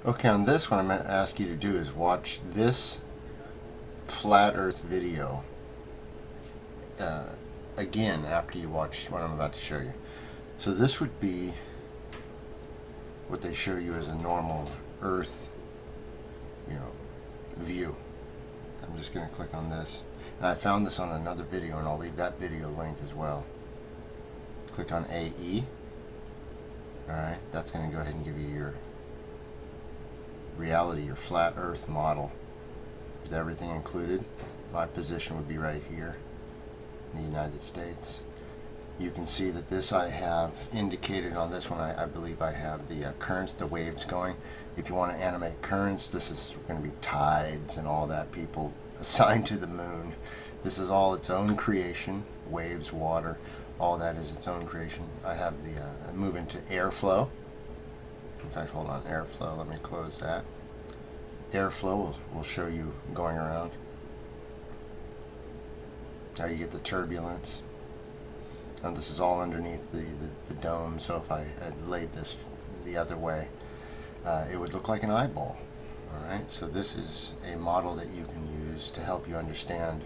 Okay, on this one I'm going to ask you to do is watch this flat earth video uh, again after you watch what I'm about to show you. So this would be what they show you as a normal earth, view. I'm just going to click on this. And I found this on another video, and I'll leave that video link as well. Click on AE. Alright, that's going to go ahead and give you your reality, your flat earth model with everything included. My position would be right here in the United States. You can see that this I have indicated on this one. I believe I have the currents, the waves going. If you want to animate currents, this is going to be tides and all that people assigned to the moon. This is all its own creation. Waves, water, all that is its own creation. I have the move into airflow. In fact, hold on, airflow, let me close that. Airflow will show you going around. How you get the turbulence. And this is all underneath the dome, so if I had laid this the other way, it would look like an eyeball. Alright, so this is a model that you can use to help you understand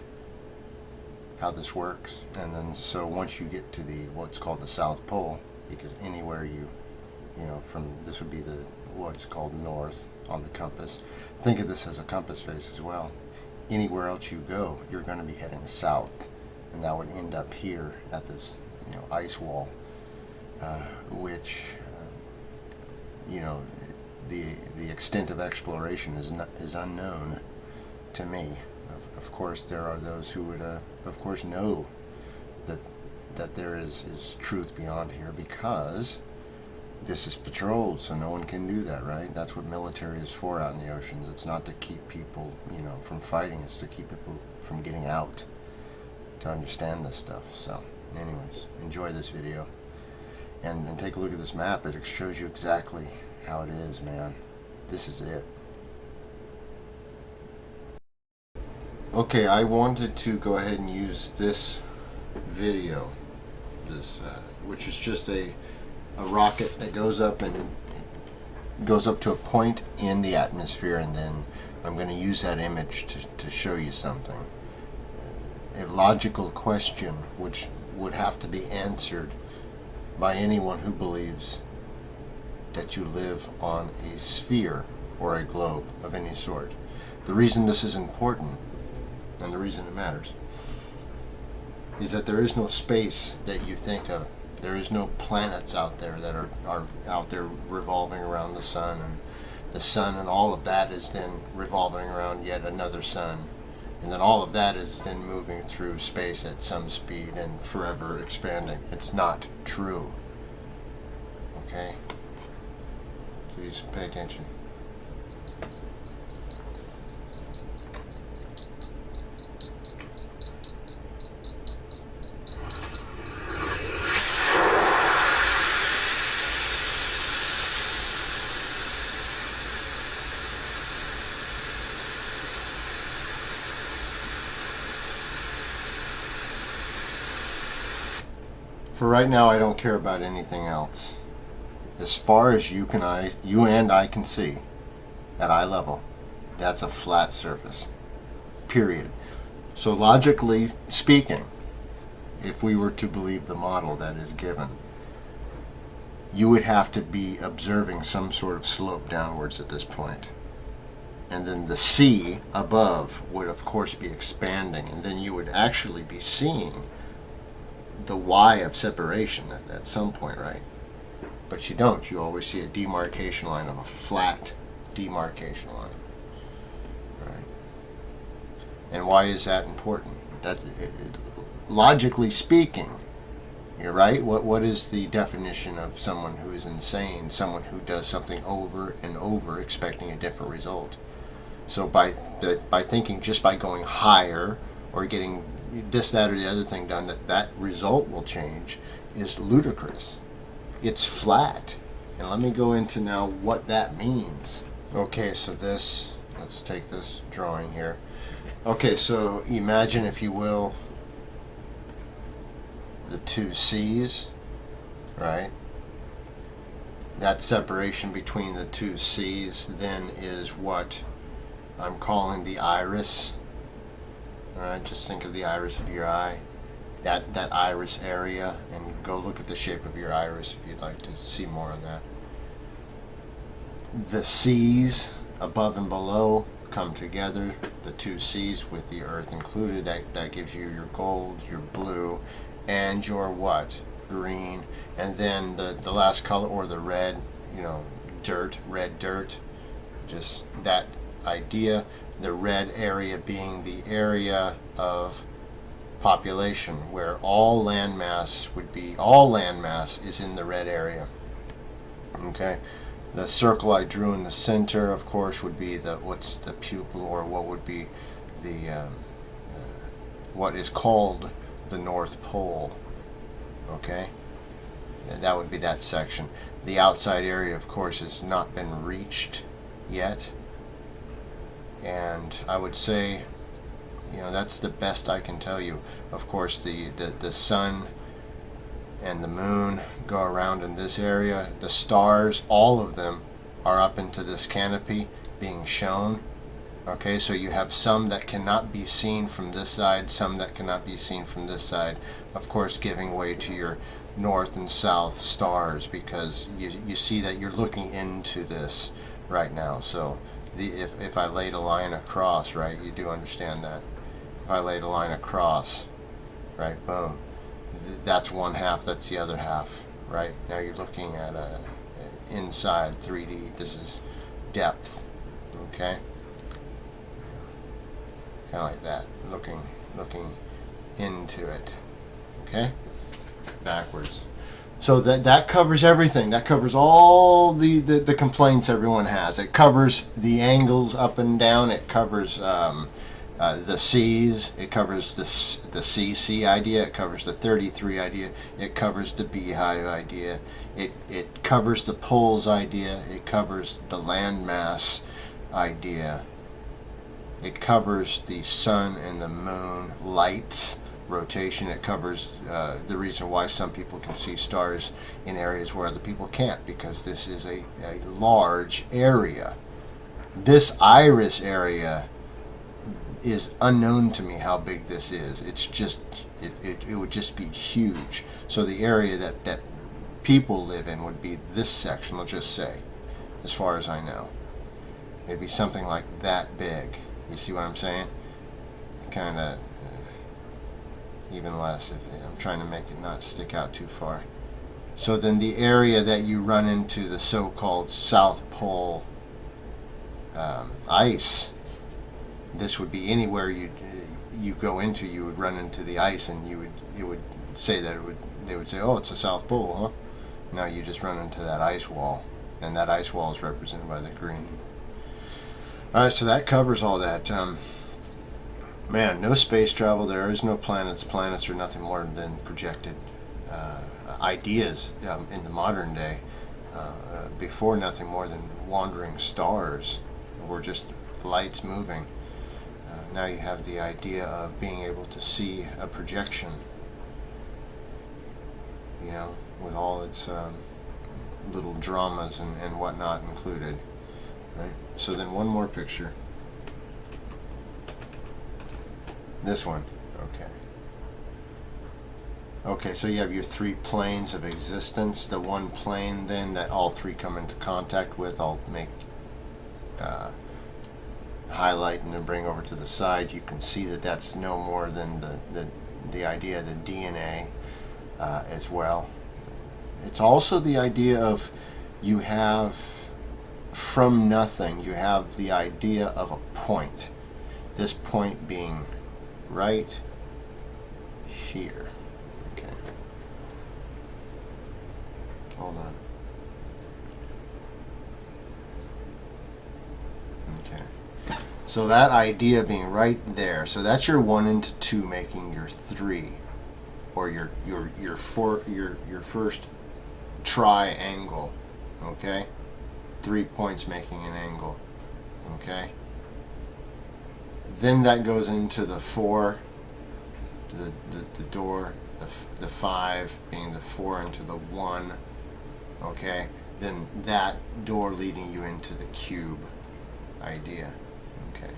how this works. And then so once you get to the what's called the South Pole, because anywhere you from this would be the what's called north on the compass. Think of this as a compass face as well. Anywhere else you go, you're going to be heading south, and that would end up here at this ice wall, which the extent of exploration is unknown to me. Of course, there are those who would of course know that there is truth beyond here, because this is patrolled, so no one can do that, right? That's what military is for out in the oceans. It's not to keep people, from fighting. It's to keep people from getting out, to understand this stuff. So, anyways, enjoy this video. And take a look at this map. It shows you exactly how it is, man. This is it. Okay, I wanted to go ahead and use this video, which is just a rocket that goes up to a point in the atmosphere, and then I'm going to use that image to show you something. A logical question which would have to be answered by anyone who believes that you live on a sphere or a globe of any sort. The reason this is important, and the reason it matters, is that there is no space that you think of. There is no planets out there that are out there revolving around the sun, and the sun and all of that is then revolving around yet another sun, and then all of that is then moving through space at some speed and forever expanding. It's not true. Okay? Please pay attention. For right now, I don't care about anything else. As far as you and I can see, at eye level, that's a flat surface. Period. So logically speaking, if we were to believe the model that is given, you would have to be observing some sort of slope downwards at this point. And then the sea above would of course be expanding, and then you would actually be seeing the Y of separation at some point, right? But you don't. You always see a demarcation line, of a flat demarcation line, right? And why is that important? Logically speaking, you're right. What is the definition of someone who is insane? Someone who does something over and over, expecting a different result. So by thinking just by going higher or getting this, that, or the other thing done, that result will change, is ludicrous. It's flat. And let me go into now what that means. Okay, so let's take this drawing here. Okay, so imagine, if you will, the two seas, right? That separation between the two C's then is what I'm calling the iris. Alright, just think of the iris of your eye. That iris area, and go look at the shape of your iris if you'd like to see more on that. The C's above and below come together, the two C's with the earth included. That gives you your gold, your blue, and your what? Green. And then the last color, or the red, dirt, red dirt. Just that idea. The red area being the area of population, where all landmass is in the red area. Okay. The circle I drew in the center, of course, would be what's the pupil, or what would be the what is called the North Pole. Okay, and that would be that section. The outside area, of course, has not been reached yet, and I would say, that's the best I can tell you. Of course, the sun and the moon go around in this area. The stars, all of them, are up into this canopy being shown. Okay, so you have some that cannot be seen from this side, some that cannot be seen from this side. Of course, giving way to your north and south stars, because you see that you're looking into this right now. So if I laid a line across, right, you do understand that. If I laid a line across, right, boom. That's one half, that's the other half, right? Now you're looking at inside 3D. This is depth, okay? Kind of like that, looking into it, okay? Backwards. So that covers everything. That covers all the complaints everyone has. It covers the angles up and down. It covers the C's, it covers the CC idea, it covers the 33 idea, it covers the beehive idea, it covers the poles idea, it covers the landmass idea, it covers the sun and the moon lights rotation, it covers the reason why some people can see stars in areas where other people can't, because this is a large area. This iris area is unknown to me how big this is. It's just it would just be huge. So the area that people live in would be this section, let's just say, as far as I know. It'd be something like that big. You see what I'm saying? Kind of even less. If I'm trying to make it not stick out too far. So then the area that you run into the so-called South Pole ice, this would be anywhere you go into, you would run into the ice, and you would say that they would say, oh, it's the South Pole, huh? No, you just run into that ice wall, and that ice wall is represented by the green. All right, so that covers all that. Man, no space travel. There is no planets. Planets are nothing more than projected ideas in the modern day. Before, nothing more than wandering stars, or just lights moving. Now you have the idea of being able to see a projection, with all its little dramas and whatnot included, right? So then one more picture. This one, okay. Okay, so you have your three planes of existence. The one plane then that all three come into contact with, I'll make highlight and then bring over to the side. You can see that that's no more than the idea of the DNA as well. It's also the idea of, you have from nothing, you have the idea of a point. This point being right here. Okay. Hold on. Okay. So that idea being right there. So that's your 1 into 2 making your 3, or your first triangle. Okay? 3 points making an angle. Okay? Then that goes into the 4, the door, the 5 being the 4 into the 1. Okay? then that door leading you into the cube idea. Okay.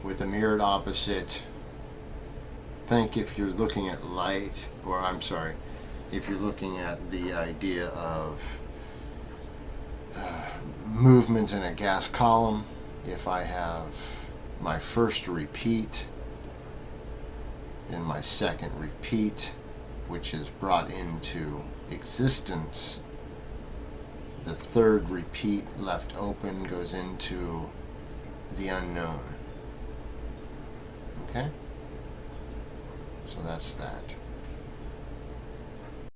With a mirrored opposite, think if you're looking at light, or I'm sorry, if you're looking at the idea of movement in a gas column, if I have my first repeat, then my second repeat, which is brought into existence, the third repeat left open goes into the unknown. Okay? So that's that.